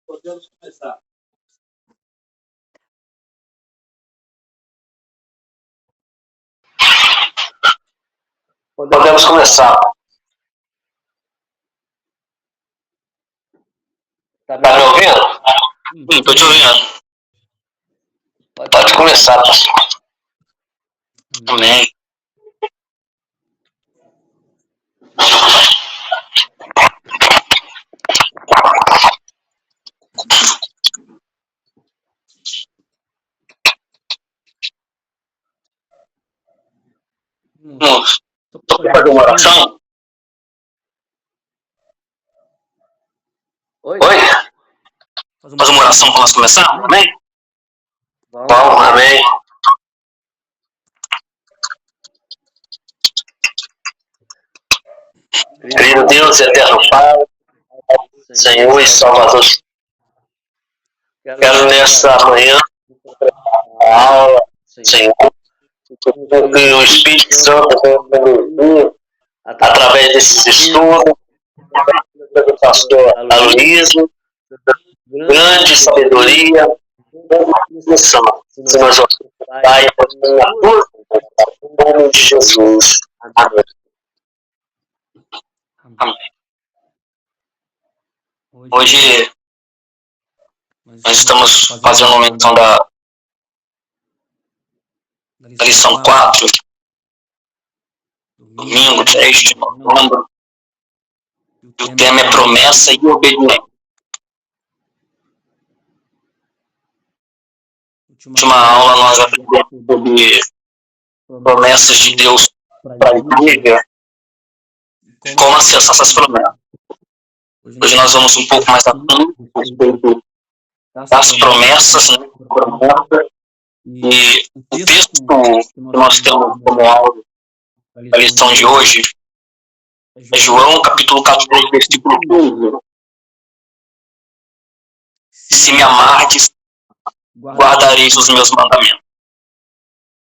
Podemos começar. Podemos começar. Tá me ouvindo? Tô te ouvindo. Pode começar, pastor. Amém. Só para fazer uma oração? Oi? Fazer uma oração para nós começarmos? Amém? Vamos, amém. Querido Deus, eterno Pai, Senhor e Salvador, quero nessa manhã a aula, Senhor, que o Espírito Santo conduzir através desses estudos do pastor Aloysio, grande sabedoria, missão. Se nós oramos, Pai, em nome de Jesus. Amém. Amém. Hoje nós estamos fazendo uma menção da lição 4, domingo 3 de novembro, e o tema é promessa e obediência. Na última aula nós aprendemos sobre promessas de Deus para a igreja e como acessar essas promessas. Hoje nós vamos um pouco mais a fundo a respeito das promessas, né? E o texto que nós temos como áudio da lição de hoje é João capítulo 14, versículo 15. Se me amardes, guardareis os meus mandamentos.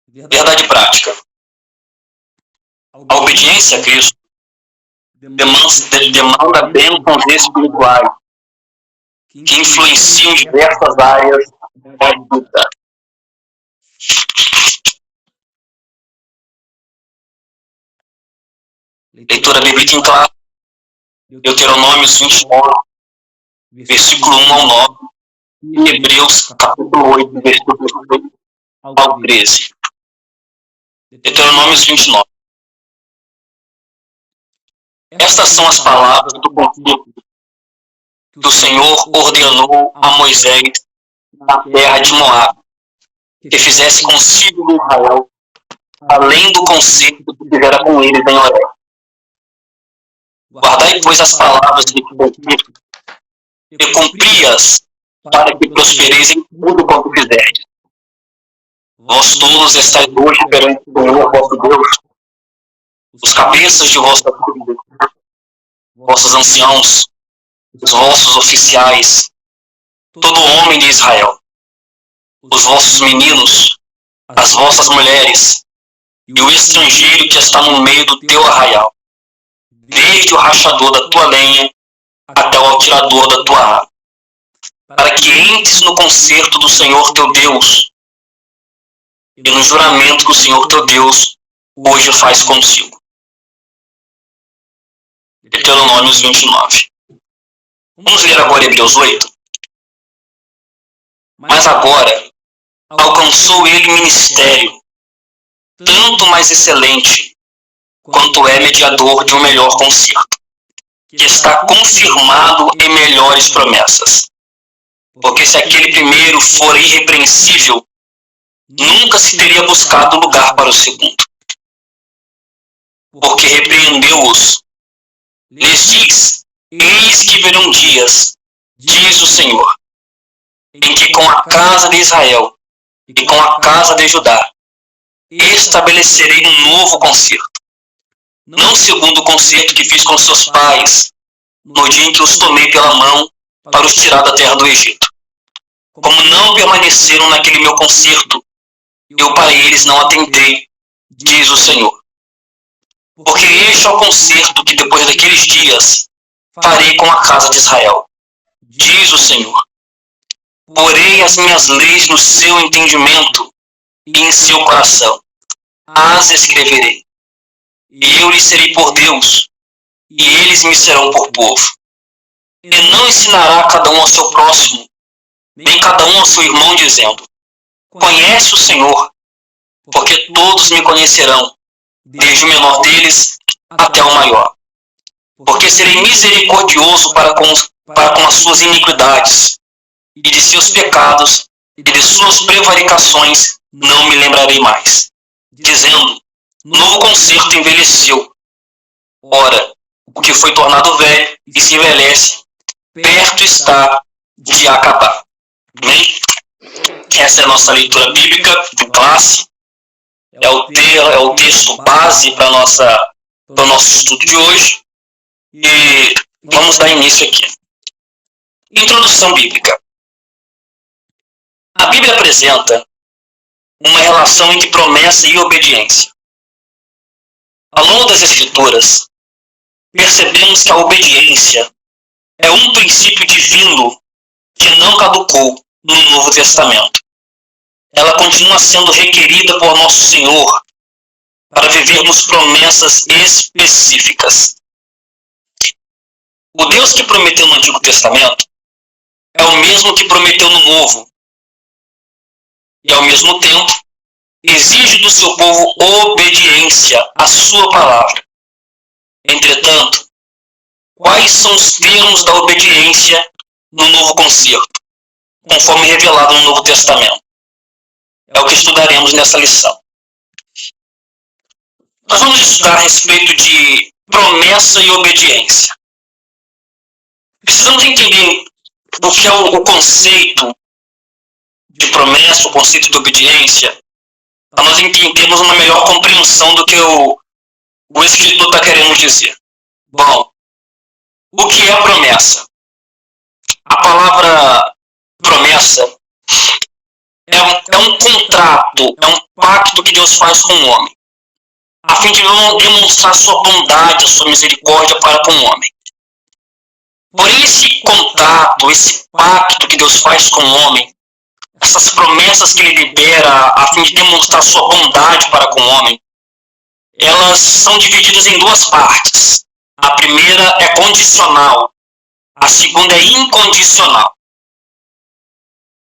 Verdade prática. A obediência a Cristo demanda bênçãos espirituais que influenciam diversas áreas da vida. Leitura bíblica em claro. Deuteronômios 29, versículo 1 ao 9. E Hebreus capítulo 8, versículo 2 ao 13. Deuteronômios 29. Estas são as palavras do conselho que o Senhor ordenou a Moisés na terra de Moabe, que fizesse consigo de Israel, além do conselho que fizera com eles em Horeb. Guardai, pois, as palavras de conselho e cumpri-as, para que prospereis em tudo quanto fizerdes. Vós todos estáis hoje perante o Senhor vosso Deus, os cabeças de vossa família, vossos anciãos, os vossos oficiais, todo homem de Israel, os vossos meninos, as vossas mulheres, e o estrangeiro que está no meio do teu arraial, desde o rachador da tua lenha até o atirador da tua arma, para que entres no concerto do Senhor teu Deus e no juramento que o Senhor teu Deus hoje faz contigo. Deuteronômios 29. Vamos ler agora Hebreus 8. Mas agora alcançou ele ministério, tanto mais excelente, quanto é mediador de um melhor concerto, que está confirmado em melhores promessas. Porque se aquele primeiro for irrepreensível, nunca se teria buscado lugar para o segundo. Porque repreendeu-os. Lhes diz: eis que virão dias, diz o Senhor, em que com a casa de Israel e com a casa de Judá estabelecerei um novo concerto, não segundo o concerto que fiz com seus pais, no dia em que os tomei pela mão para os tirar da terra do Egito. Como não permaneceram naquele meu concerto, eu para eles não atentei, diz o Senhor. porque este é o concerto que depois daqueles dias farei com a casa de Israel, diz o Senhor. Porei as minhas leis no seu entendimento e em seu coração. As escreverei. E eu lhes serei por Deus, e eles me serão por povo. E não ensinará cada um ao seu próximo, nem cada um ao seu irmão, dizendo: conhece o Senhor, porque todos me conhecerão, desde o menor deles até o maior. Porque serei misericordioso para com as suas iniquidades, e de seus pecados e de suas prevaricações não me lembrarei mais. Dizendo: novo concerto envelheceu. Ora, o que foi tornado velho e se envelhece, perto está de acabar. Amém? Essa é a nossa leitura bíblica de classe. É o texto base para o nosso estudo de hoje. E vamos dar início aqui. Introdução bíblica. A Bíblia apresenta uma relação entre promessa e obediência. Ao longo das Escrituras, percebemos que a obediência é um princípio divino que não caducou no Novo Testamento. Ela continua sendo requerida por nosso Senhor para vivermos promessas específicas. O Deus que prometeu no Antigo Testamento é o mesmo que prometeu no Novo. E, ao mesmo tempo, exige do seu povo obediência à sua palavra. Entretanto, quais são os termos da obediência no novo concerto, conforme revelado no Novo Testamento? É o que estudaremos nessa lição. Nós vamos estudar a respeito de promessa e obediência. Precisamos entender o que é o conceito de promessa, o conceito de obediência, para nós entendermos uma melhor compreensão do que o escritor está querendo dizer. Bom, o que é promessa? A palavra promessa é um contrato, é um pacto que Deus faz com o homem, a fim de demonstrar sua bondade, a sua misericórdia para com o homem. Porém, esse contrato, esse pacto que Deus faz com o homem, essas promessas que ele libera a fim de demonstrar sua bondade para com o homem, elas são divididas em duas partes. A primeira é condicional, a segunda é incondicional.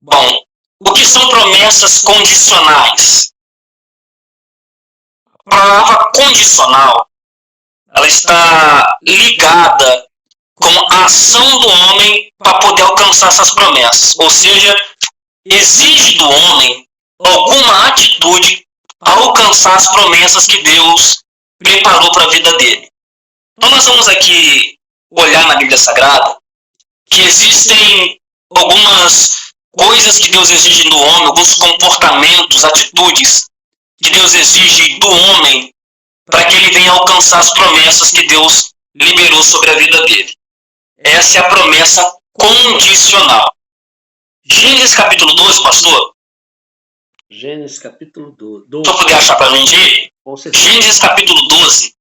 Bom, o que são promessas condicionais? A palavra condicional, ela está ligada com a ação do homem para poder alcançar essas promessas. Ou seja, exige do homem alguma atitude para alcançar as promessas que Deus preparou para a vida dele. Então nós vamos aqui olhar na Bíblia Sagrada que existem algumas coisas que Deus exige do homem, alguns comportamentos, atitudes que Deus exige do homem para que ele venha alcançar as promessas que Deus liberou sobre a vida dele. Essa é a promessa condicional. Gênesis capítulo 12, pastor? Gênesis capítulo 12. Se eu puder achar para mim, Gênesis capítulo 12,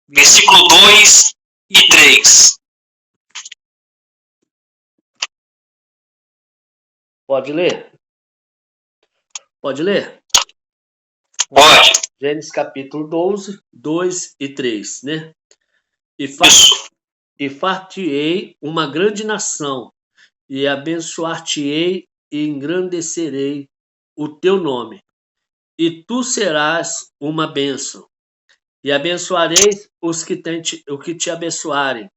versículo 2 e 3. Pode ler? Pode ler? Pode. Gênesis capítulo 12, 2 e 3, né? E far-te-ei uma grande nação, e abençoar-te-ei e engrandecerei o teu nome, e tu serás uma bênção. E abençoarei os que te abençoarem,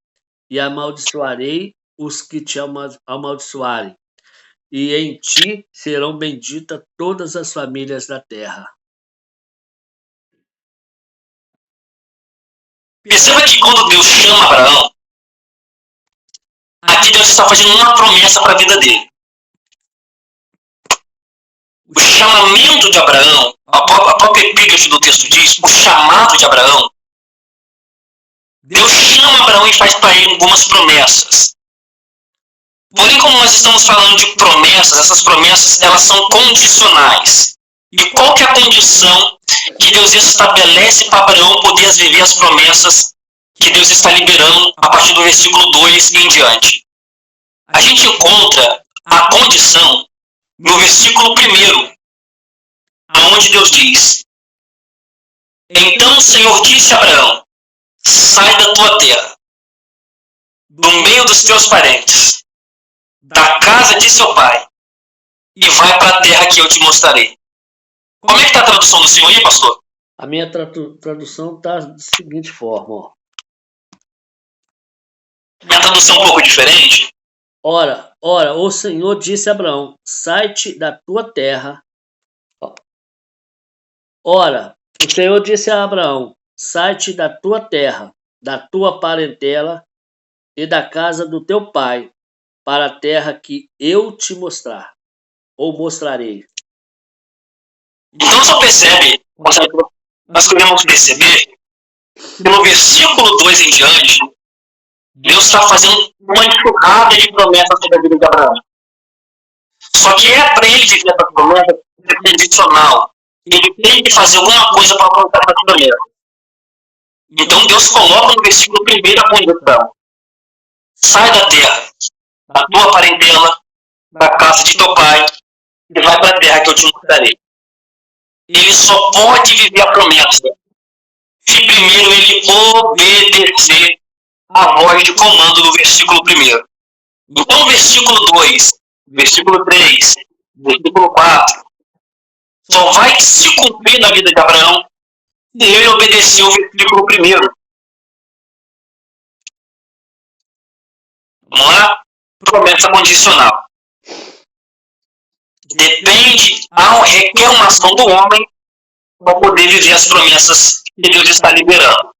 e amaldiçoarei os que te amaldiçoarem. E em ti serão benditas todas as famílias da terra. Perceba que quando Deus chama Abraão, aqui Deus está fazendo uma promessa para a vida dele. O chamamento de Abraão, a própria epígrafe do texto diz, o chamado de Abraão, Deus chama Abraão e faz para ele algumas promessas. Porém, como nós estamos falando de promessas, essas promessas elas são condicionais. E qual que é a condição que Deus estabelece para Abraão poder viver as promessas que Deus está liberando a partir do versículo 2 em diante? A gente encontra a condição no versículo 1, aonde Deus diz: então o Senhor disse a Abraão: sai da tua terra, do meio dos teus parentes, da casa de seu pai, e vai para a terra que eu te mostrarei. Como é que está a tradução do Senhor aí, pastor? A minha tradução está da seguinte forma, ó. Minha tradução é um pouco diferente. Ora, o Senhor disse a Abraão: sai-te da tua terra. Ora, o Senhor disse a Abraão: sai-te da tua terra, da tua parentela e da casa do teu pai, para a terra que eu te mostrar, ou mostrarei. Então só percebe, nós podemos perceber, pelo versículo 2 em diante, Deus está fazendo uma enxurrada de promessas sobre a vida de Abraão. Só que é para ele viver essa promessa condicional. Ele tem que fazer alguma coisa para alcançar essa promessa. Então Deus coloca no versículo 1 a condição: sai da terra, da tua parentela, da casa de teu pai, e vai para a terra que eu te mostrarei. Ele só pode viver a promessa se primeiro ele obedecer a voz de comando do versículo 1. Então, versículo 2, versículo 3, versículo 4, só vai se cumprir na vida de Abraão se ele obedecer o versículo 1. Vamos lá? Promessa condicional. Depende, requer uma ação do homem para poder viver as promessas que Deus está liberando.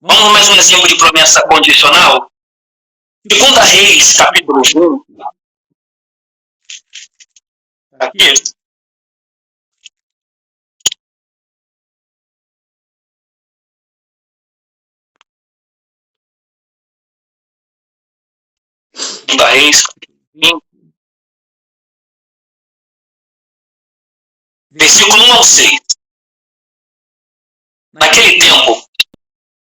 Vamos mais um exemplo de promessa condicional? 2 Reis, capítulo 1. Aqui. Segunda Reis, versículo 1 ao 6. Naquele tempo,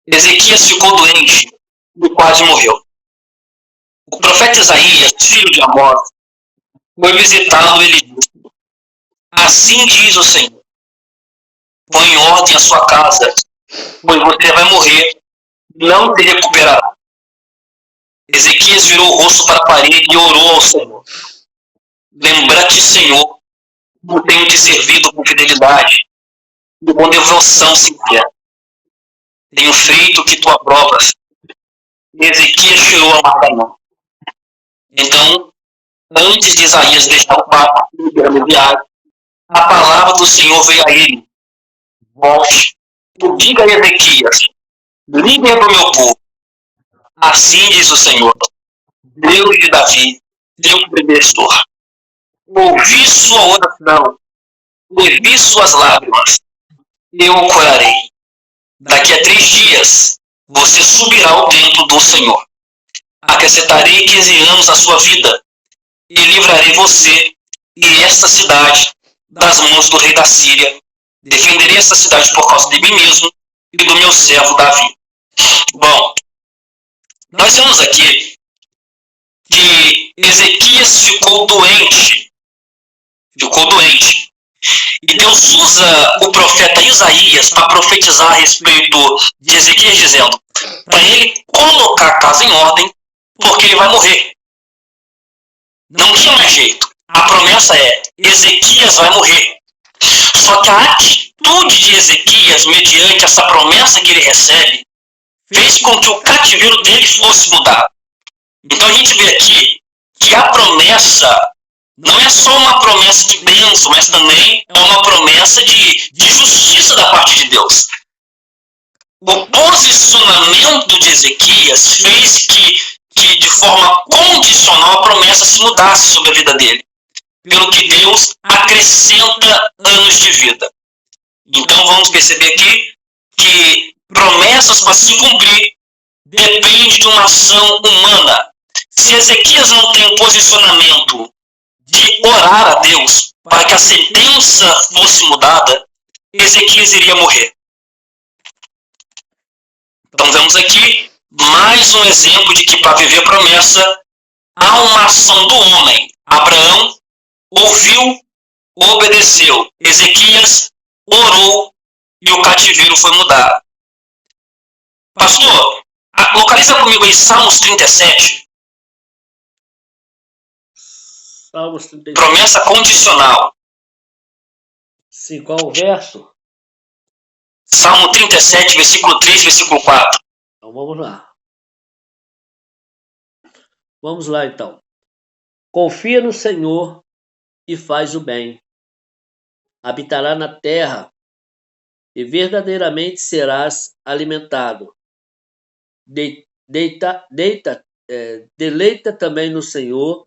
Ezequias ficou doente e quase morreu. O profeta Isaías, filho de Amós, foi visitá-lo e ele disse: assim diz o Senhor, põe em ordem a sua casa, pois você vai morrer e não se recuperará. Ezequias virou o rosto para a parede e orou ao Senhor: lembra-te, Senhor, eu tenho te servido com fidelidade e com devoção sincera. Tenho feito o que tu aprovas. E Ezequias tirou a marca da mão. Então, antes de Isaías deixar o papo intermediário, a palavra do Senhor veio a ele: volte, diga a Ezequias, livre do meu povo. Assim diz o Senhor, Deus de Davi, teu predecessor. Ouvi sua oração, ouvi suas lágrimas, eu o curarei. Daqui a 3 dias, você subirá ao templo do Senhor. Acrescentarei 15 anos à sua vida e livrarei você e esta cidade das mãos do rei da Síria. Defenderei esta cidade por causa de mim mesmo e do meu servo Davi. Bom, nós vemos aqui que Ezequias ficou doente. E Deus usa o profeta Isaías para profetizar a respeito de Ezequias, dizendo para ele colocar a casa em ordem, porque ele vai morrer. Não tinha mais jeito. A promessa é: Ezequias vai morrer. Só que a atitude de Ezequias, mediante essa promessa que ele recebe, fez com que o cativeiro dele fosse mudado. Então a gente vê aqui que a promessa não é só uma promessa de bênção, mas também é uma promessa de justiça da parte de Deus. O posicionamento de Ezequias fez que de forma condicional a promessa se mudasse sobre a vida dele, pelo que Deus acrescenta anos de vida. Então vamos perceber aqui que promessas para se cumprir dependem de uma ação humana. Se Ezequias não tem um posicionamento de orar a Deus para que a sentença fosse mudada, Ezequias iria morrer. Então vemos aqui mais um exemplo de que para viver a promessa há uma ação do homem. Abraão ouviu, obedeceu. Ezequias orou e o cativeiro foi mudado. Pastor, localiza comigo aí Salmos 37. Salmos 37. Promessa condicional. Sim, qual o verso? Salmo 37, versículo 3, versículo 4. Então vamos lá. Vamos lá então. Confia no Senhor e faz o bem. Habitará na terra e verdadeiramente serás alimentado. Deleita também no Senhor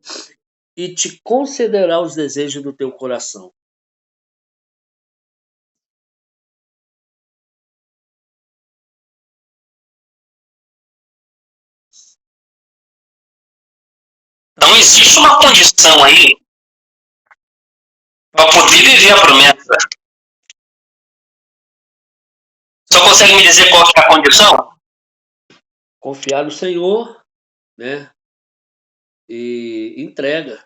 e te concederá os desejos do teu coração. Então existe uma condição aí para poder viver a promessa. Só consegue me dizer qual é a condição? Confiar no Senhor, né? E entrega.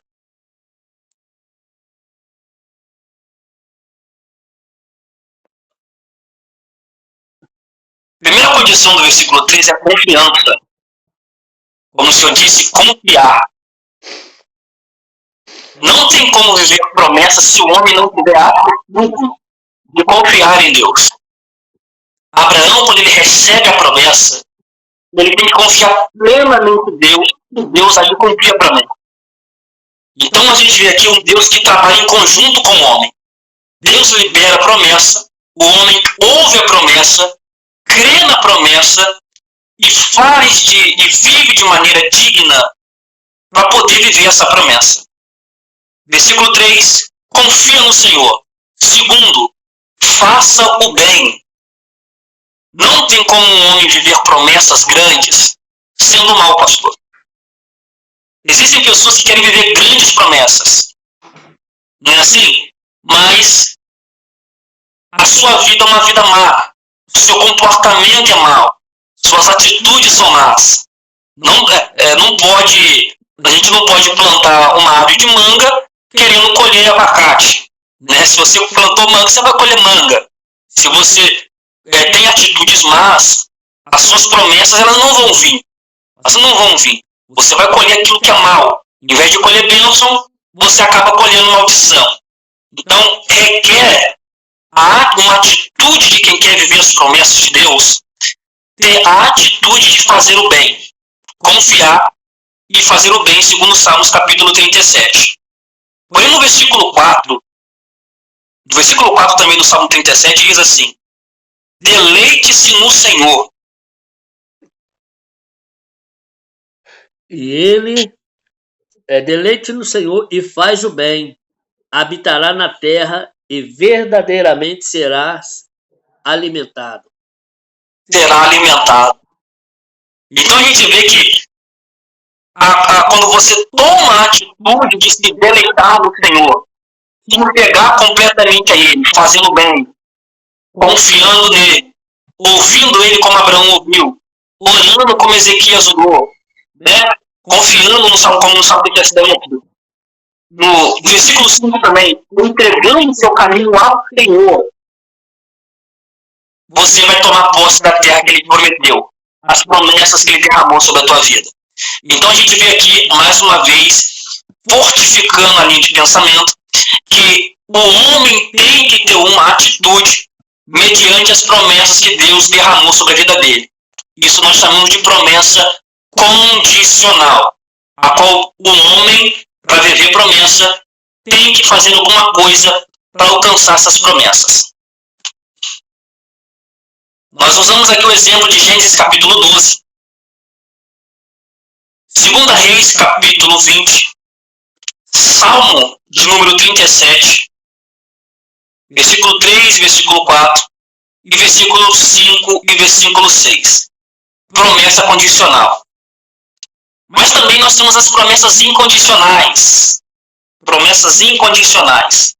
Primeira condição do versículo 3 é a confiança. Como o Senhor disse, confiar. Não tem como viver a promessa se o homem não tiver a atitude de confiar em Deus. Abraão, quando ele recebe a promessa, ele tem que confiar plenamente em Deus, e Deus aí cumprir a promessa. Então a gente vê aqui um Deus que trabalha em conjunto com o homem. Deus libera a promessa, o homem ouve a promessa, crê na promessa e vive de maneira digna para poder viver essa promessa. Versículo 3, confia no Senhor. Segundo, faça o bem. Não tem como um homem viver promessas grandes sendo mau, pastor. Existem pessoas que querem viver grandes promessas. Não é assim? Mas a sua vida é uma vida má. Seu comportamento é mau. Suas atitudes são más. A gente não pode plantar uma árvore de manga querendo colher abacate. Né? Se você plantou manga, você vai colher manga. Se você tem atitudes más, as suas promessas elas não vão vir. Elas não vão vir. Você vai colher aquilo que é mal. Em vez de colher bênção, você acaba colhendo maldição. Então, requer uma atitude de quem quer viver as promessas de Deus, ter a atitude de fazer o bem, confiar e fazer o bem, segundo Salmos capítulo 37. Porém, no versículo 4 também do Salmo 37, diz assim: deleite-se no Senhor. E ele deleite no Senhor e faz o bem. Habitará na terra e verdadeiramente serás alimentado. Será alimentado. Então a gente vê que quando você toma a atitude de se deleitar no Senhor, se entregar completamente a Ele, fazendo bem, confiando nele, ouvindo Ele como Abraão ouviu, orando como Ezequias orou, né? Confiando no Salmo, como no Salmo que no versículo 5 também, entregando o seu caminho ao Senhor, você vai tomar posse da terra que Ele prometeu, as promessas que Ele derramou sobre a tua vida. Então a gente vê aqui, mais uma vez, fortificando a linha de pensamento, que o homem tem que ter uma atitude mediante as promessas que Deus derramou sobre a vida dele. Isso nós chamamos de promessa condicional, a qual o homem, para viver promessa, tem que fazer alguma coisa para alcançar essas promessas. Nós usamos aqui o exemplo de Gênesis capítulo 12. 2 Reis capítulo 20. Salmo de número 37. Versículo 3, versículo 4. E versículo 5 e versículo 6. Promessa condicional. Mas também nós temos as promessas incondicionais. promessas incondicionais.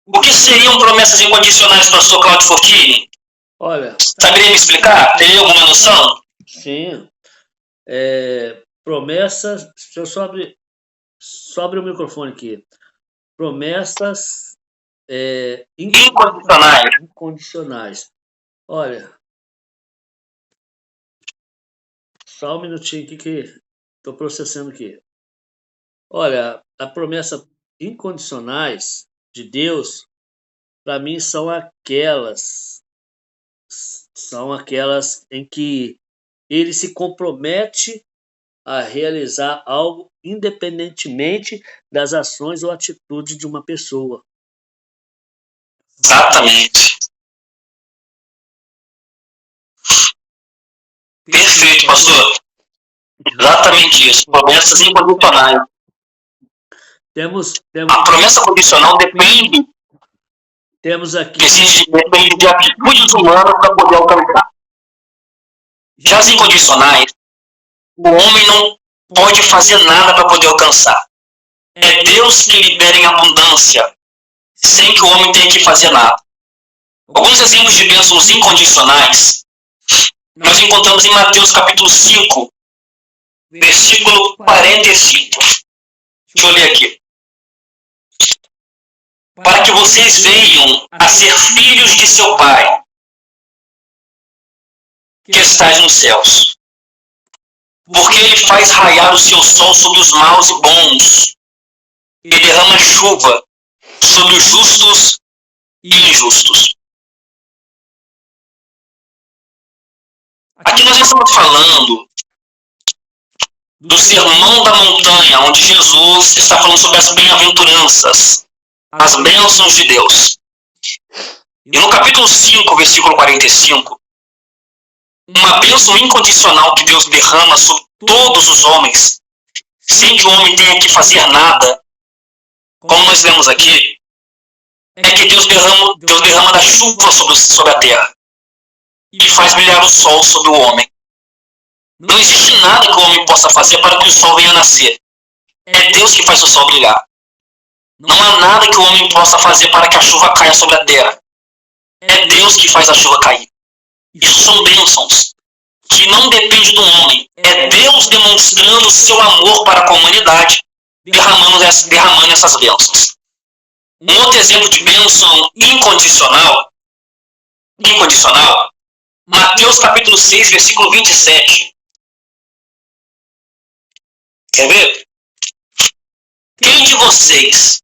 O que seriam promessas incondicionais, pastor Claudio Fortini? Olha, saberia me explicar? Teria alguma noção? Sim. Promessas. Deixa eu só abrir o microfone aqui. Promessas incondicionais. Olha. Só um minutinho aqui que estou processando aqui. Olha, a promessa incondicionais de Deus, para mim, são aquelas em que ele se compromete a realizar algo independentemente das ações ou atitudes de uma pessoa. Exatamente. Perfeito, pastor. Exatamente isso. Promessas incondicionais. A promessa condicional depende. Temos aqui. Depende de atitudes humanas para poder alcançar. Já as incondicionais, o homem não pode fazer nada para poder alcançar. É Deus que libera em abundância, sem que o homem tenha que fazer nada. Alguns exemplos de bênçãos incondicionais nós encontramos em Mateus capítulo 5, versículo 45. Deixa eu ler aqui. Para que vocês venham a ser filhos de seu Pai, que estais nos céus. Porque ele faz raiar o seu sol sobre os maus e bons, e derrama chuva sobre os justos e injustos. Aqui nós estamos falando do Sermão da Montanha, onde Jesus está falando sobre as bem-aventuranças, as bênçãos de Deus. E no capítulo 5, versículo 45, uma bênção incondicional que Deus derrama sobre todos os homens, sem que o homem tenha que fazer nada, como nós lemos aqui, é que Deus derrama da chuva sobre a terra e faz brilhar o sol sobre o homem. Não existe nada que o homem possa fazer para que o sol venha nascer. É Deus que faz o sol brilhar. Não há nada que o homem possa fazer para que a chuva caia sobre a terra. É Deus que faz a chuva cair. Isso são bênçãos que não dependem do homem. É Deus demonstrando o seu amor para a humanidade, derramando essas bênçãos. Um outro exemplo de bênção incondicional, Mateus capítulo 6, versículo 27. Quer ver? Quem de vocês,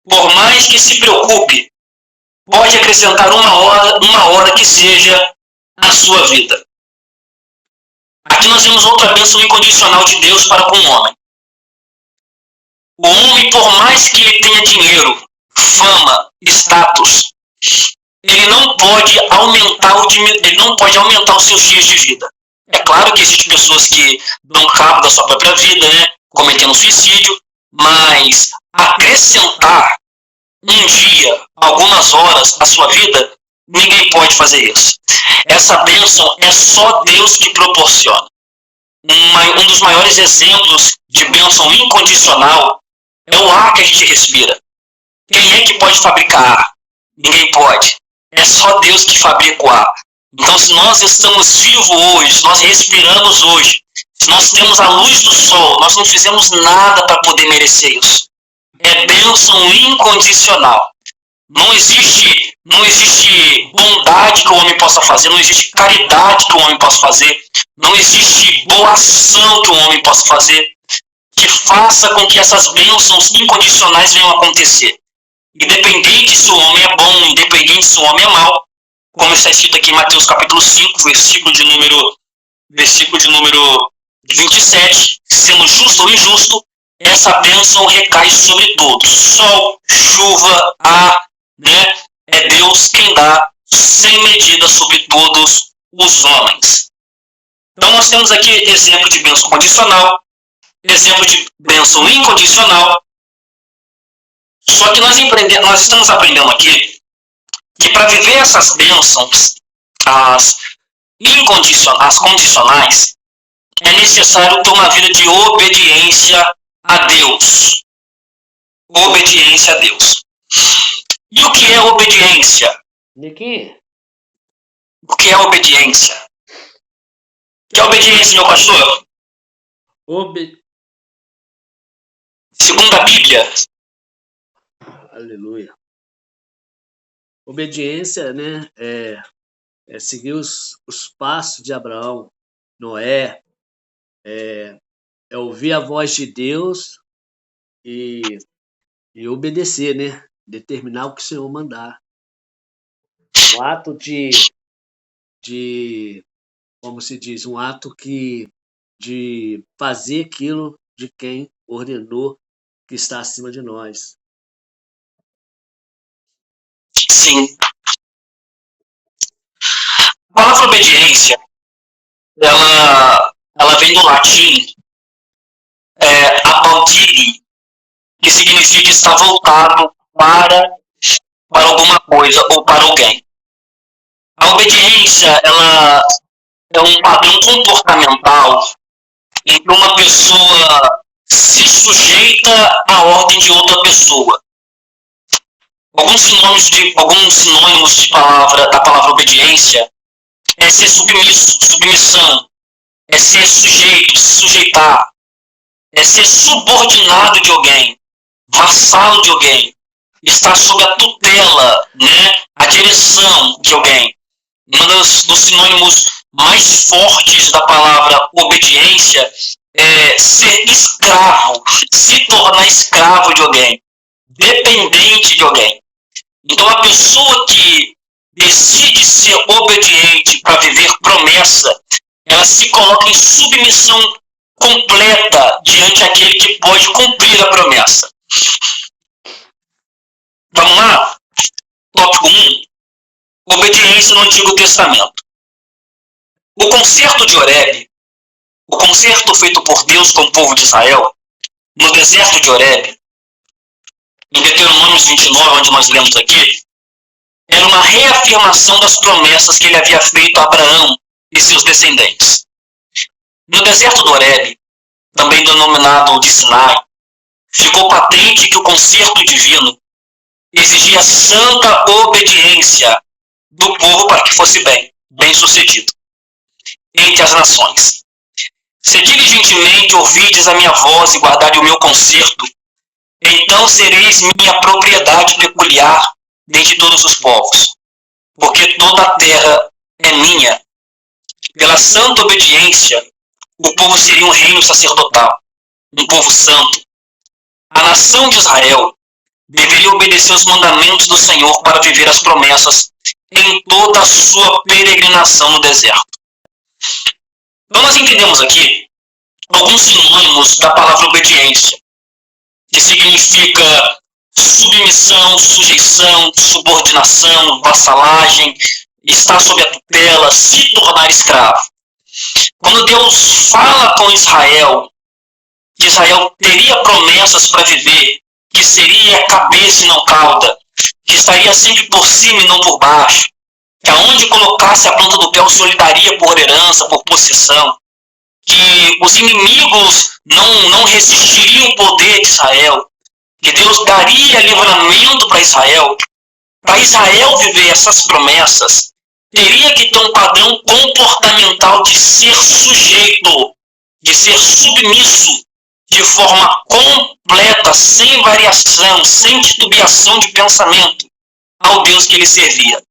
por mais que se preocupe, pode acrescentar uma hora que seja na sua vida? Aqui nós temos outra bênção incondicional de Deus para com o homem. O homem, por mais que ele tenha dinheiro, fama, status, ele não pode aumentar os seus dias de vida. É claro que existem pessoas que dão cabo da sua própria vida, né, cometendo suicídio, mas acrescentar um dia, algumas horas à sua vida, ninguém pode fazer isso. Essa bênção é só Deus que proporciona. Um dos maiores exemplos de bênção incondicional é o ar que a gente respira. Quem é que pode fabricar ar? Ninguém pode. É só Deus que fabrica o ar. Então, se nós estamos vivos hoje, se nós respiramos hoje, se nós temos a luz do sol, nós não fizemos nada para poder merecer isso. É bênção incondicional. Não existe bondade que o homem possa fazer, não existe caridade que o homem possa fazer, não existe boa ação que o homem possa fazer que faça com que essas bênçãos incondicionais venham a acontecer. Independente se o homem é bom, independente se o homem é mau, como está escrito aqui em Mateus capítulo 5, versículo de número 27, sendo justo ou injusto, essa bênção recai sobre todos. Sol, chuva, ar, né? É Deus quem dá sem medida sobre todos os homens. Então nós temos aqui exemplo de bênção condicional, exemplo de bênção incondicional. Só que nós estamos aprendendo aqui que para viver essas bênçãos, as condicionais, é necessário ter uma vida de obediência a Deus. obediência a Deus. E o que é obediência? Niquinho, O que é obediência? O que é obediência, meu pastor? Segundo a Bíblia, aleluia. Obediência, né, é seguir os passos de Abraão, Noé, é ouvir a voz de Deus e obedecer, né? Determinar o que o Senhor mandar. Um ato de como se diz, um ato de fazer aquilo de quem ordenou que está acima de nós. sim. A palavra obediência, ela vem do latim abaudire, que significa estar voltado para alguma coisa ou para alguém. A obediência, ela é um padrão comportamental em que uma pessoa se sujeita à ordem de outra pessoa. Alguns sinônimos da palavra obediência é ser submisso, submissão, é ser sujeito, se sujeitar, é ser subordinado de alguém, vassalo de alguém, estar sob a tutela, né, a direção de alguém. Um dos sinônimos mais fortes da palavra obediência é ser escravo, se tornar escravo de alguém, dependente de alguém. Então, a pessoa que decide ser obediente para viver promessa, ela se coloca em submissão completa diante daquele que pode cumprir a promessa. Vamos lá? Tópico 1. Obediência no Antigo Testamento. O concerto de Horebe, o concerto feito por Deus com o povo de Israel, no deserto de Horebe, em Deuteronômio 29, onde nós lemos aqui, era uma reafirmação das promessas que ele havia feito a Abraão e seus descendentes. No deserto do Horebe, também denominado de Sinai, ficou patente que o concerto divino exigia santa obediência do povo para que fosse bem sucedido entre as nações. Se diligentemente ouvides a minha voz e guardardes o meu concerto, então sereis minha propriedade peculiar dentre todos os povos, porque toda a terra é minha. Pela santa obediência, o povo seria um reino sacerdotal, um povo santo. A nação de Israel deveria obedecer os mandamentos do Senhor para viver as promessas em toda a sua peregrinação no deserto. Então nós entendemos aqui alguns sinônimos da palavra obediência, que significa submissão, sujeição, subordinação, vassalagem, estar sob a tutela, se tornar escravo. Quando Deus fala com Israel, que Israel teria promessas para viver, que seria cabeça e não cauda, que estaria sempre por cima e não por baixo, que aonde colocasse a planta do pé o Senhor lhe daria por herança, por possessão, que os inimigos não resistiriam ao poder de Israel, que Deus daria livramento para Israel viver essas promessas, teria que ter um padrão comportamental de ser sujeito, de ser submisso, de forma completa, sem variação, sem titubeação de pensamento, ao Deus que ele servia.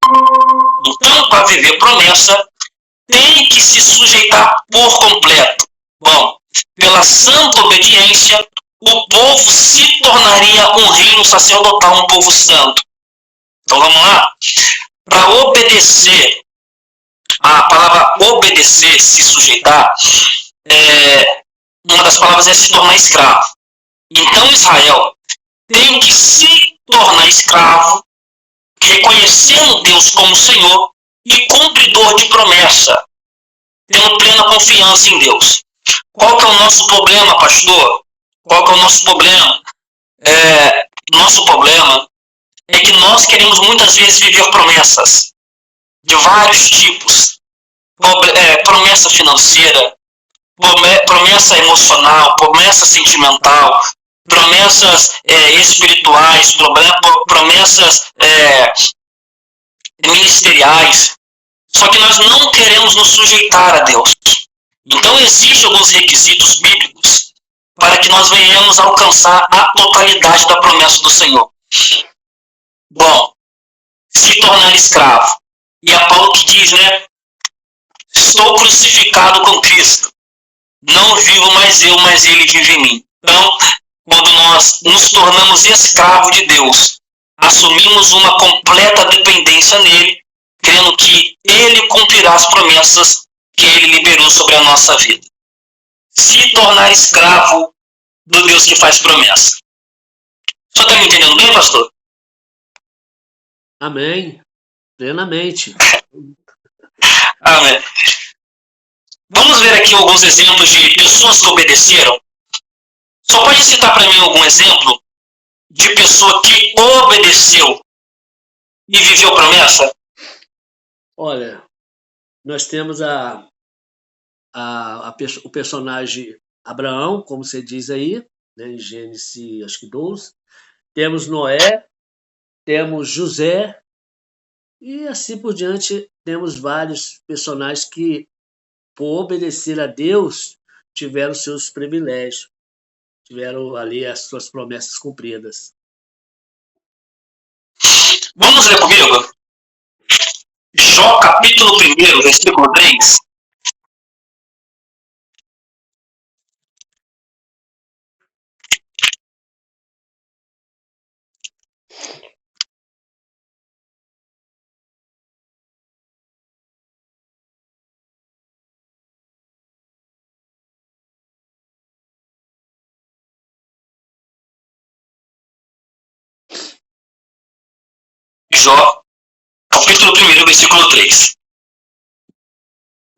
Então, para viver promessa, tem que se sujeitar por completo. Bom, pela santa obediência, o povo se tornaria um reino sacerdotal, um povo santo. Então vamos lá. Para obedecer, a palavra obedecer, se sujeitar, uma das palavras é se tornar escravo. Então Israel tem que se tornar escravo, reconhecendo Deus como Senhor e cumpridor de promessa, tendo plena confiança em Deus. Qual que é o nosso problema, pastor? Qual que é o nosso problema? Nosso problema é que nós queremos muitas vezes viver promessas de vários tipos. Promessa financeira, promessa emocional, promessa sentimental, promessas espirituais, promessas ministeriais. Só que nós não queremos nos sujeitar a Deus. Então existem alguns requisitos bíblicos para que nós venhamos a alcançar a totalidade da promessa do Senhor. Bom, se tornar escravo. E é Paulo que diz, né? Estou crucificado com Cristo. Não vivo mais eu, mas Ele vive em mim. Então, quando nós nos tornamos escravos de Deus, assumimos uma completa dependência nele, crendo que Ele cumprirá as promessas que Ele liberou sobre a nossa vida. Se tornar escravo do Deus que faz promessa. Só está me entendendo bem, pastor? Amém. Plenamente. Amém. Vamos ver aqui alguns exemplos de pessoas que obedeceram. Só pode citar para mim algum exemplo de pessoa que obedeceu e viveu promessa? Olha, nós temos o personagem Abraão, como você diz aí, né, em Gênesis, acho que 12. Temos Noé, temos José, e assim por diante, temos vários personagens que, por obedecer a Deus, tiveram seus privilégios, tiveram ali as suas promessas cumpridas. Vamos ler comigo? Jó, capítulo 1, versículo 3. Jó, capítulo 1, versículo 3.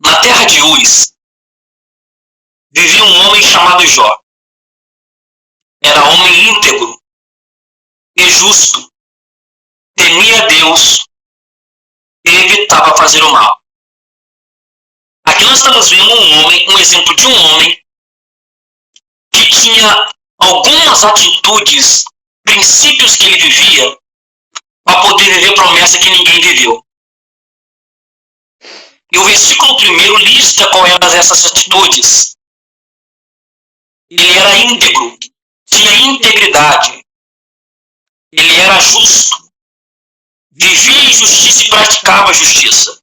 Na terra de Uz, vivia um homem chamado Jó. Era homem íntegro e justo, temia Deus e evitava fazer o mal. Aqui nós estamos vendo um exemplo de um homem que tinha algumas atitudes, princípios que ele vivia para poder viver promessa que ninguém viveu. E o versículo 1 lista quais eram essas atitudes. Ele era íntegro, tinha integridade. Ele era justo, vivia em justiça e praticava a justiça.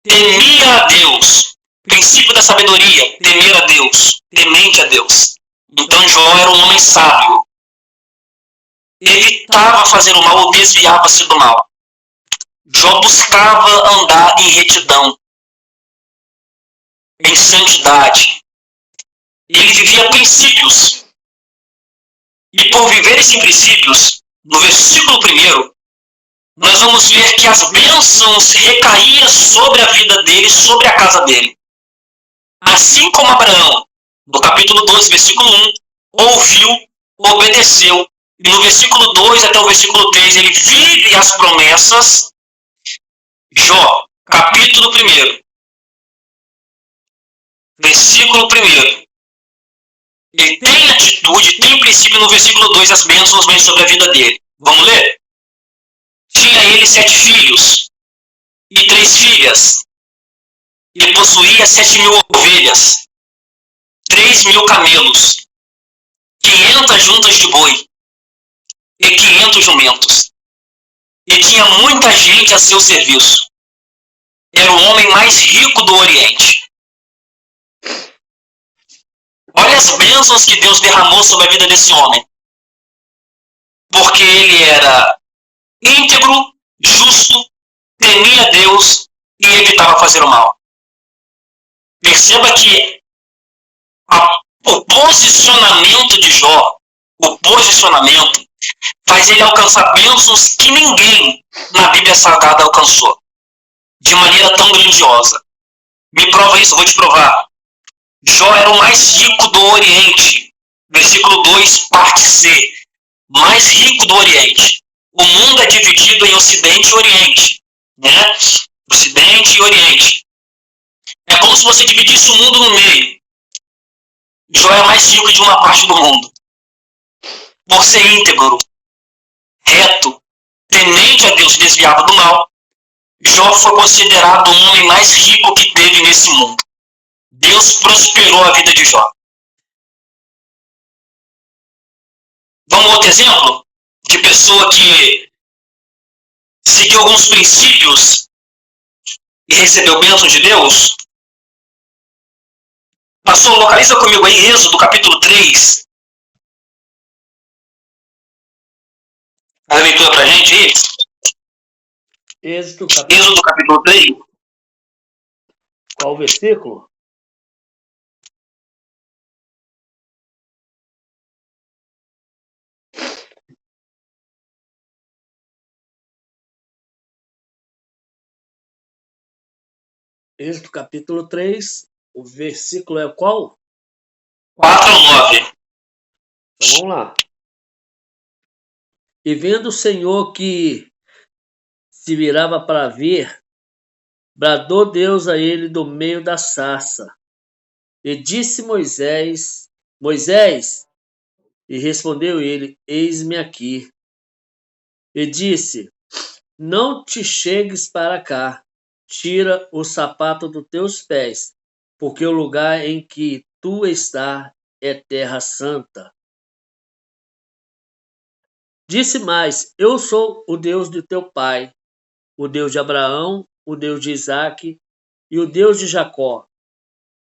Temia a Deus, princípio da sabedoria, temer a Deus, temente a Deus. Então Jó era um homem sábio. Evitava fazer o mal ou desviava-se do mal. Jó buscava andar em retidão, em santidade. Ele vivia princípios. E por viver esses princípios, no versículo 1, nós vamos ver que as bênçãos recaíam sobre a vida dele, sobre a casa dele. Assim como Abraão, no capítulo 12, versículo 1, ouviu, obedeceu. E no versículo 2 até o versículo 3, ele vive as promessas. Jó, capítulo 1, versículo 1. Ele tem atitude, tem princípio. No versículo 2, as bênçãos vêm sobre a vida dele. Vamos ler? Tinha ele 7 filhos e 3 filhas. Ele possuía 7.000 ovelhas, 3.000 camelos, 500 juntas de boi e 500 jumentos. E tinha muita gente a seu serviço. Era o homem mais rico do Oriente. Olha as bênçãos que Deus derramou sobre a vida desse homem. Porque ele era íntegro, justo, temia Deus e evitava fazer o mal. Perceba que o posicionamento de Jó, faz ele alcançar bênçãos que ninguém na Bíblia Sagrada alcançou. De maneira tão grandiosa. Me prova isso, eu vou te provar. Jó era o mais rico do Oriente. Versículo 2, parte C. Mais rico do Oriente. O mundo é dividido em Ocidente e Oriente. Né? Ocidente e Oriente. É como se você dividisse o mundo no meio. Jó é mais rico de uma parte do mundo. por ser íntegro, reto, temente a Deus, desviado do mal, Jó foi considerado o homem mais rico que teve nesse mundo. Deus prosperou a vida de Jó. Vamos outro exemplo de pessoa que seguiu alguns princípios e recebeu bênçãos de Deus? Pastor, localiza comigo aí Êxodo capítulo 3. A leitura pra gente aí. Êxodo capítulo 3. Qual o versículo? Êxodo capítulo 3, o versículo é qual? 4 ao 9. Então vamos lá. E vendo o Senhor que se virava para ver, bradou Deus a ele do meio da sarça. E disse Moisés, Moisés, e respondeu ele, eis-me aqui. E disse, não te chegues para cá, tira o sapato dos teus pés, porque o lugar em que tu estás é terra santa. Disse mais, eu sou o Deus de teu pai, o Deus de Abraão, o Deus de Isaque e o Deus de Jacó.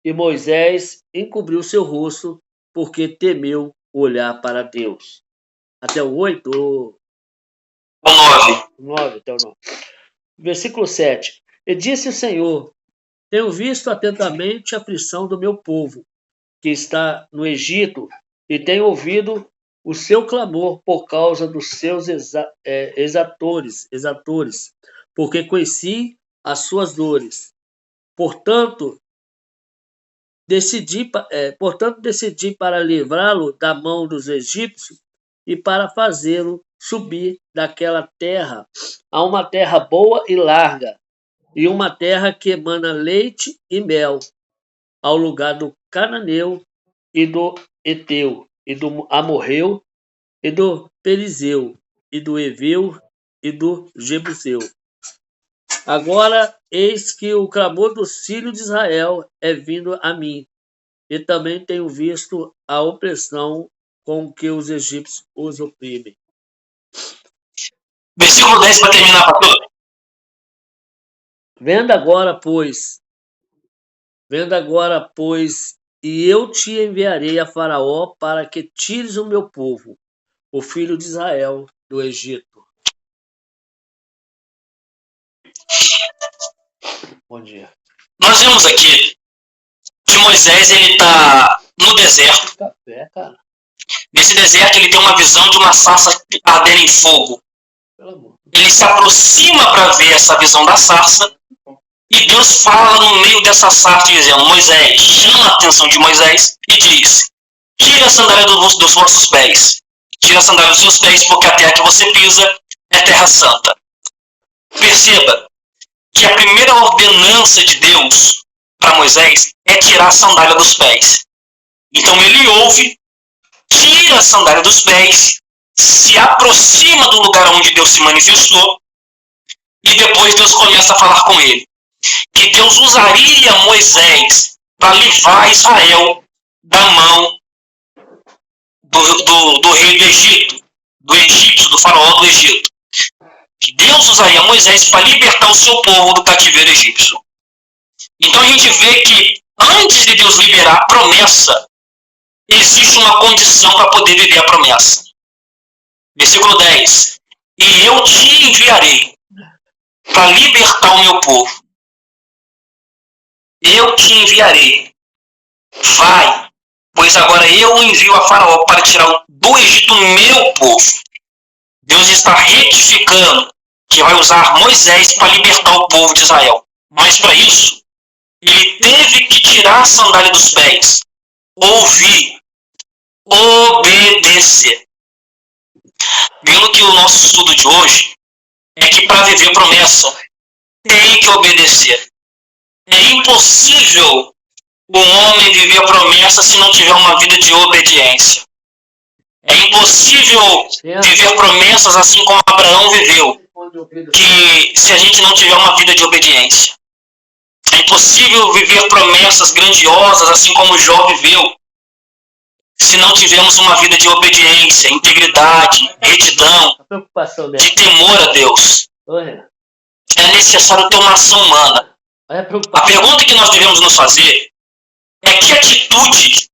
E Moisés encobriu seu rosto, porque temeu olhar para Deus. Até o 8? O 9. 9, até o 9. Versículo 7. E disse o Senhor, tenho visto atentamente a aflição do meu povo, que está no Egito, e tenho ouvido o seu clamor por causa dos seus exatores, porque conheci as suas dores. Portanto, decidi para livrá-lo da mão dos egípcios e para fazê-lo subir daquela terra a uma terra boa e larga, e uma terra que emana leite e mel, ao lugar do cananeu e do Eteu, e do Amorreu, e do Perizeu, e do Eveu, e do Jebuseu. Agora, eis que o clamor dos filhos de Israel é vindo a mim, e também tenho visto a opressão com que os egípcios os oprimem. Versículo 10 para terminar, pastor. Vendo agora, pois, e eu te enviarei a Faraó para que tires o meu povo, o filho de Israel, do Egito. Bom dia. Nós vemos aqui que Moisés ele está no deserto. Café, cara. Nesse deserto ele tem uma visão de uma sarça ardendo em fogo. Pelo amor. Ele se aproxima para ver essa visão da sarça. E Deus fala no meio dessa sarça dizendo, Moisés, chama a atenção de Moisés e diz, tira a sandália dos vossos pés. Tira a sandália dos seus pés, porque a terra que você pisa é terra santa. Perceba que a primeira ordenança de Deus para Moisés é tirar a sandália dos pés. Então ele ouve, tira a sandália dos pés, se aproxima do lugar onde Deus se manifestou e depois Deus começa a falar com ele. Que Deus usaria Moisés para livrar Israel da mão do rei do Egito, do egípcio, do faraó do Egito. Que Deus usaria Moisés para libertar o seu povo do cativeiro egípcio. Então a gente vê que antes de Deus liberar a promessa, existe uma condição para poder viver a promessa. Versículo 10. E eu te enviarei para libertar o meu povo. Eu te enviarei. Vai, pois agora eu envio a Faraó para tirar do Egito o meu povo. Deus está retificando que vai usar Moisés para libertar o povo de Israel. Mas para isso, ele teve que tirar a sandália dos pés, ouvir, obedecer. Pelo que o nosso estudo de hoje é que para viver promessa, tem que obedecer. É impossível o homem viver a promessa se não tiver uma vida de obediência. É impossível viver promessas assim como Abraão viveu, que se a gente não tiver uma vida de obediência. É impossível viver promessas grandiosas assim como Jó viveu, se não tivermos uma vida de obediência, integridade, retidão, de temor a Deus. É necessário ter uma ação humana. A pergunta que nós devemos nos fazer é que atitude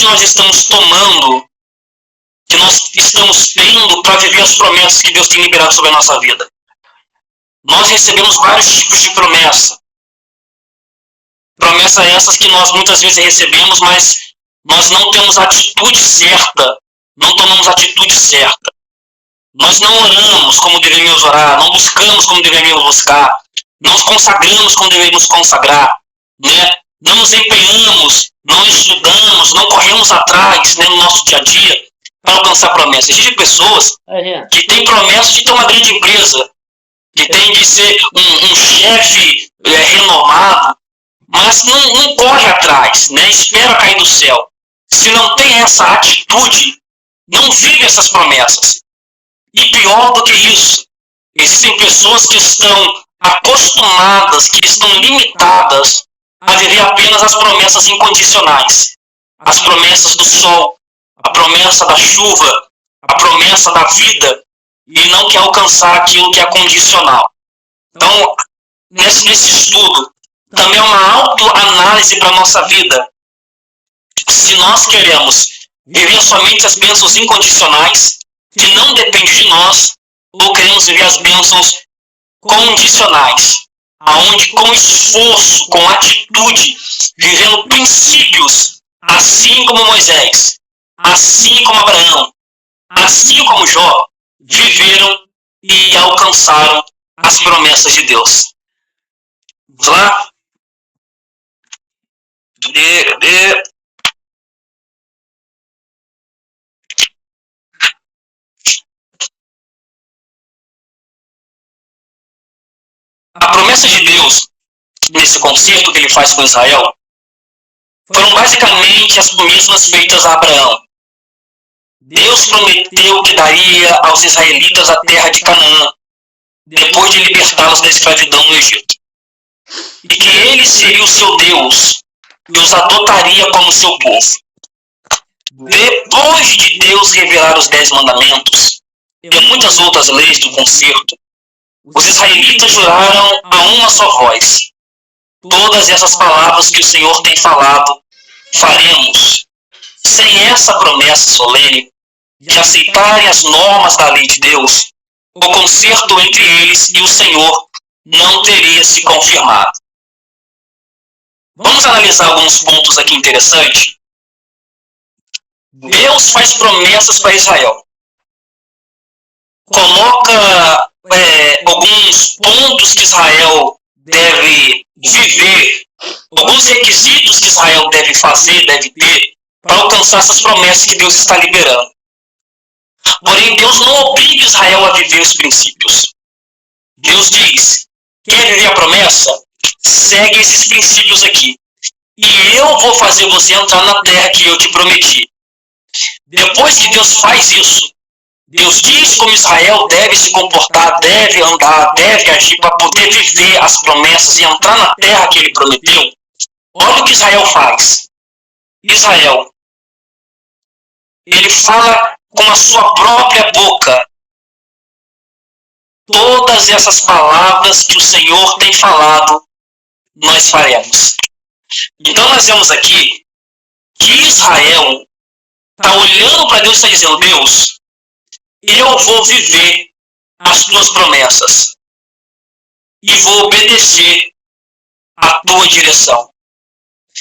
nós estamos tomando, que nós estamos tendo para viver as promessas que Deus tem liberado sobre a nossa vida. Nós recebemos vários tipos de promessa. Promessas essas que nós muitas vezes recebemos, mas nós não temos a atitude certa, não tomamos a atitude certa. Nós não oramos como devemos orar, não buscamos como devemos buscar, não nos consagramos como devemos consagrar, né? Não nos empenhamos, não estudamos, não corremos atrás, né, no nosso dia a dia para alcançar promessas. Existem pessoas que têm promessas de ter uma grande empresa, que tem de ser um chefe renomado, mas não corre atrás, né? Espera cair do céu. Se não tem essa atitude, não vive essas promessas. E pior do que isso, existem pessoas que estão acostumadas, que estão limitadas a viver apenas as promessas incondicionais. As promessas do sol, a promessa da chuva, a promessa da vida, e não quer alcançar aquilo que é condicional. Então, nesse estudo, também é uma autoanálise para a nossa vida. Se nós queremos viver somente as bênçãos incondicionais, que não dependem de nós, ou queremos viver as bênçãos condicionais, aonde com esforço, com atitude, vivendo princípios, assim como Moisés, assim como Abraão, assim como Jó, viveram e alcançaram as promessas de Deus. Vamos lá? Cadê? A promessa de Deus, nesse concerto que ele faz com Israel, foram basicamente as mesmas feitas a Abraão. Deus prometeu que daria aos israelitas a terra de Canaã, depois de libertá-los da escravidão no Egito. E que ele seria o seu Deus e os adotaria como seu povo. Depois de Deus revelar os 10 mandamentos e muitas outras leis do concerto, os israelitas juraram a uma só voz: todas essas palavras que o Senhor tem falado, faremos. Sem essa promessa solene de aceitarem as normas da lei de Deus, o concerto entre eles e o Senhor não teria se confirmado. Vamos analisar alguns pontos aqui interessantes. Deus faz promessas para Israel. Coloca alguns pontos que Israel deve viver, alguns requisitos que Israel deve fazer, deve ter, para alcançar essas promessas que Deus está liberando. Porém, Deus não obriga Israel a viver os princípios. Deus diz: quer viver a promessa? Segue esses princípios aqui. E eu vou fazer você entrar na terra que eu te prometi. Depois que Deus faz isso, Deus diz como Israel deve se comportar, deve andar, deve agir para poder viver as promessas e entrar na terra que ele prometeu. Olha o que Israel faz. Israel, ele fala com a sua própria boca todas essas palavras que o Senhor tem falado, nós faremos. Então nós vemos aqui que Israel está olhando para Deus e está dizendo: Deus, eu vou viver as tuas promessas e vou obedecer a tua direção.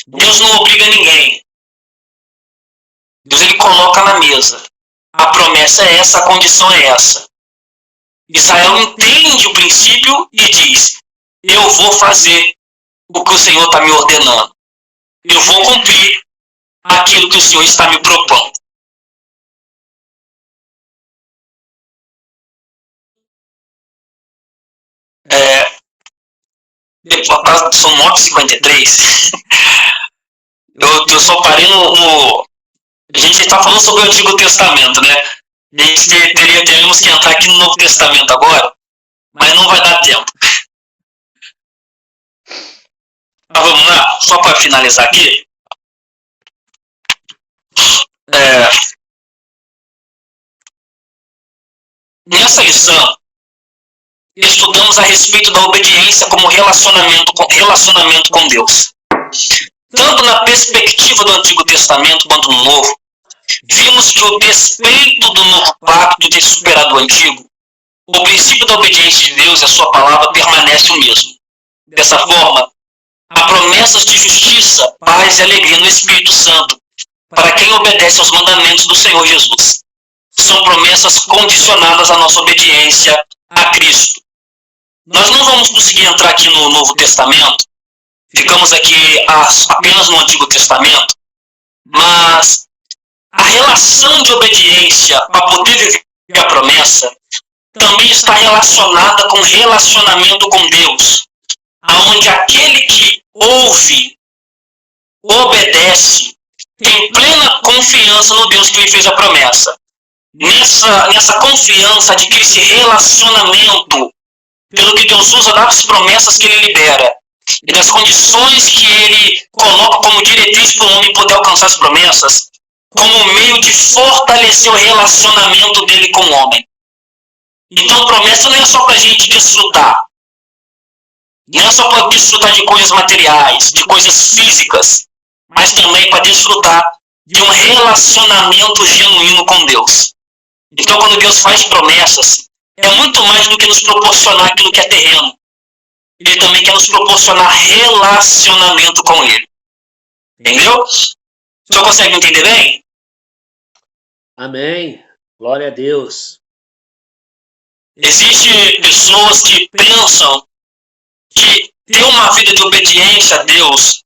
Deus não obriga ninguém. Deus, ele coloca na mesa: a promessa é essa, a condição é essa. Israel entende o princípio e diz: eu vou fazer o que o Senhor está me ordenando. Eu vou cumprir aquilo que o Senhor está me propondo. São 9h53. Eu só parei A gente está falando sobre o Antigo Testamento, né? A gente teríamos que entrar aqui no Novo Testamento agora, mas não vai dar tempo. Mas vamos lá, só para finalizar aqui. Nessa lição, estudamos a respeito da obediência como relacionamento com Deus. Tanto na perspectiva do Antigo Testamento quanto no Novo, vimos que o despeito do novo pacto ter superado o antigo, o princípio da obediência de Deus e a sua palavra permanece o mesmo. Dessa forma, há promessas de justiça, paz e alegria no Espírito Santo para quem obedece aos mandamentos do Senhor Jesus. São promessas condicionadas à nossa obediência a Cristo. Nós não vamos conseguir entrar aqui no Novo Testamento, ficamos aqui apenas no Antigo Testamento, mas a relação de obediência para poder viver a promessa também está relacionada com relacionamento com Deus, aonde aquele que ouve, obedece, tem plena confiança no Deus que lhe fez a promessa. Nessa confiança adquire esse relacionamento pelo que Deus usa das promessas que Ele libera e das condições que Ele coloca como diretriz para o homem poder alcançar as promessas, como meio de fortalecer o relacionamento dele com o homem. Então, promessa não é só para a gente desfrutar. Não é só para desfrutar de coisas materiais, de coisas físicas, mas também para desfrutar de um relacionamento genuíno com Deus. Então, quando Deus faz promessas, é muito mais do que nos proporcionar aquilo que é terreno. Ele também quer nos proporcionar relacionamento com Ele. Entendeu? O senhor consegue entender bem? Amém. Glória a Deus. Existem pessoas que pensam que ter uma vida de obediência a Deus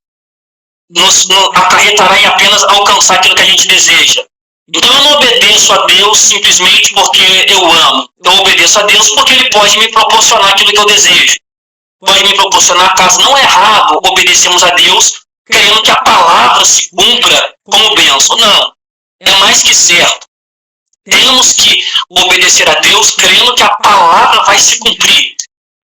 nos acarretará em apenas alcançar aquilo que a gente deseja. Então eu não obedeço a Deus simplesmente porque eu amo. Eu obedeço a Deus porque Ele pode me proporcionar aquilo que eu desejo. Pode me proporcionar, caso não é errado, obedecemos a Deus querendo que a palavra se cumpra como bênção. Não. É mais que certo. Temos que obedecer a Deus crendo que a palavra vai se cumprir,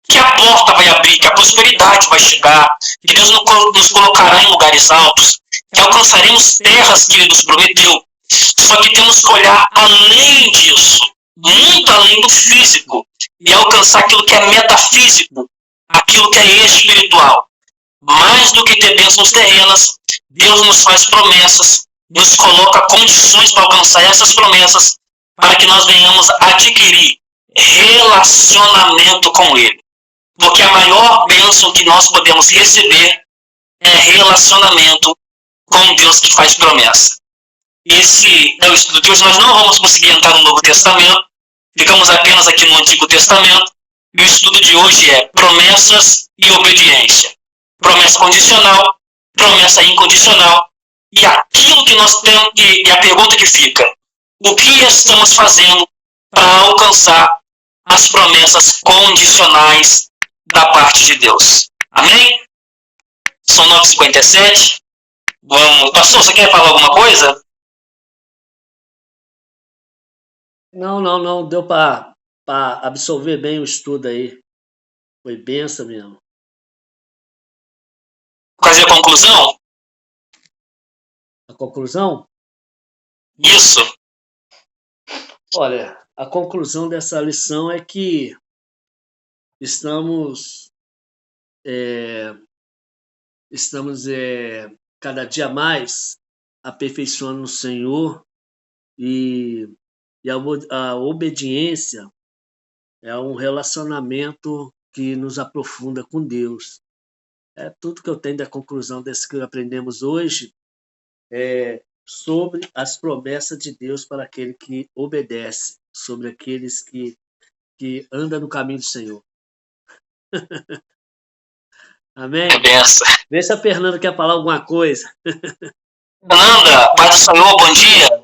que a porta vai abrir, que a prosperidade vai chegar, que Deus nos colocará em lugares altos, que alcançaremos terras que Ele nos prometeu. Só que temos que olhar além disso, muito além do físico, e alcançar aquilo que é metafísico, aquilo que é espiritual. Mais do que ter bênçãos terrenas, Deus nos faz promessas, nos coloca condições para alcançar essas promessas, para que nós venhamos adquirir relacionamento com Ele. Porque a maior bênção que nós podemos receber é relacionamento com Deus que faz promessa. Esse é o estudo de hoje. Nós não vamos conseguir entrar no Novo Testamento, ficamos apenas aqui no Antigo Testamento. E o estudo de hoje é promessas e obediência. Promessa condicional, promessa incondicional. E aquilo que nós temos, e a pergunta que fica: o que estamos fazendo para alcançar as promessas condicionais da parte de Deus? Amém? São 9h57. Vamos. Pastor, você quer falar alguma coisa? Não. Deu para absorver bem o estudo aí. Foi benção mesmo. Fazer a conclusão? A conclusão? Isso. Olha, a conclusão dessa lição é que estamos cada dia mais aperfeiçoando o Senhor e a obediência é um relacionamento que nos aprofunda com Deus. É tudo que eu tenho da conclusão desse que aprendemos hoje sobre as promessas de Deus para aquele que obedece, sobre aqueles que andam no caminho do Senhor. Amém? Vê se a Fernanda quer falar alguma coisa. Fernanda, Pai do Senhor, bom dia.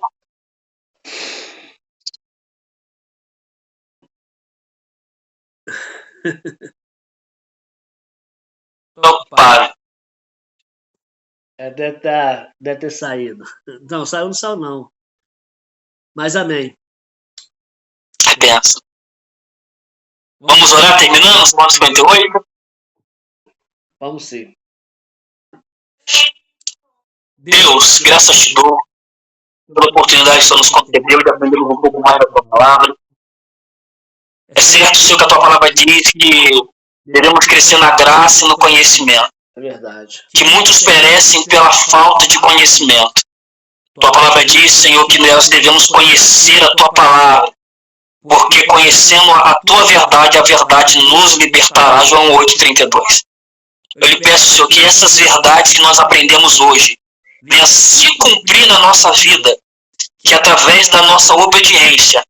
Opa. Deve ter saído. Não, saiu no sal não. Mas amém. É benção. Vamos orar, terminamos? Salmo 58. Vamos sim. Deus, graças te dou pela oportunidade que você nos concedeu de aprendermos um pouco mais da tua palavra. É certo, Senhor, que a tua palavra diz que devemos crescer na graça e no conhecimento. É verdade. Que muitos perecem pela falta de conhecimento. Tua palavra diz, Senhor, que nós devemos conhecer a tua palavra, porque conhecendo a tua verdade, a verdade nos libertará. João 8,32. Eu lhe peço, Senhor, que essas verdades que nós aprendemos hoje venham se cumprir na nossa vida, que através da nossa obediência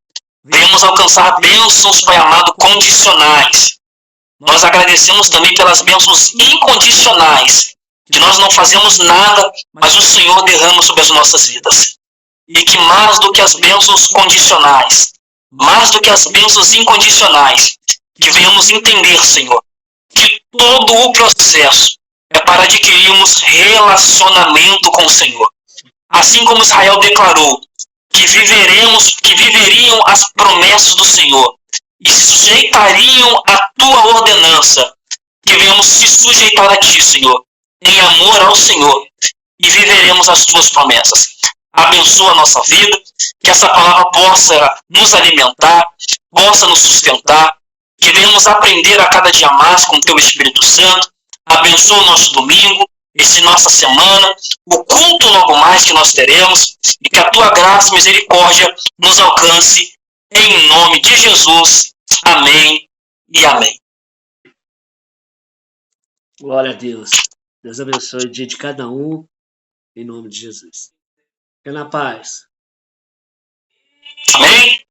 venhamos alcançar bênçãos, Pai amado, condicionais. Nós agradecemos também pelas bênçãos incondicionais, que nós não fazemos nada, mas o Senhor derrama sobre as nossas vidas. E que mais do que as bênçãos condicionais, mais do que as bênçãos incondicionais, que venhamos entender, Senhor, que todo o processo é para adquirirmos relacionamento com o Senhor. Assim como Israel declarou que viveriam as promessas do Senhor e se sujeitariam à tua ordenança, que venhamos se sujeitar a ti, Senhor, em amor ao Senhor, e viveremos as tuas promessas. Abençoa a nossa vida, que essa palavra possa nos alimentar, possa nos sustentar, que venhamos aprender a cada dia mais com o teu Espírito Santo. Abençoa o nosso domingo, nossa semana, o culto logo mais que nós teremos, e que a tua graça e misericórdia nos alcance, em nome de Jesus. Amém e amém. Glória a Deus. Deus abençoe o dia de cada um, em nome de Jesus. Fique na paz. Amém.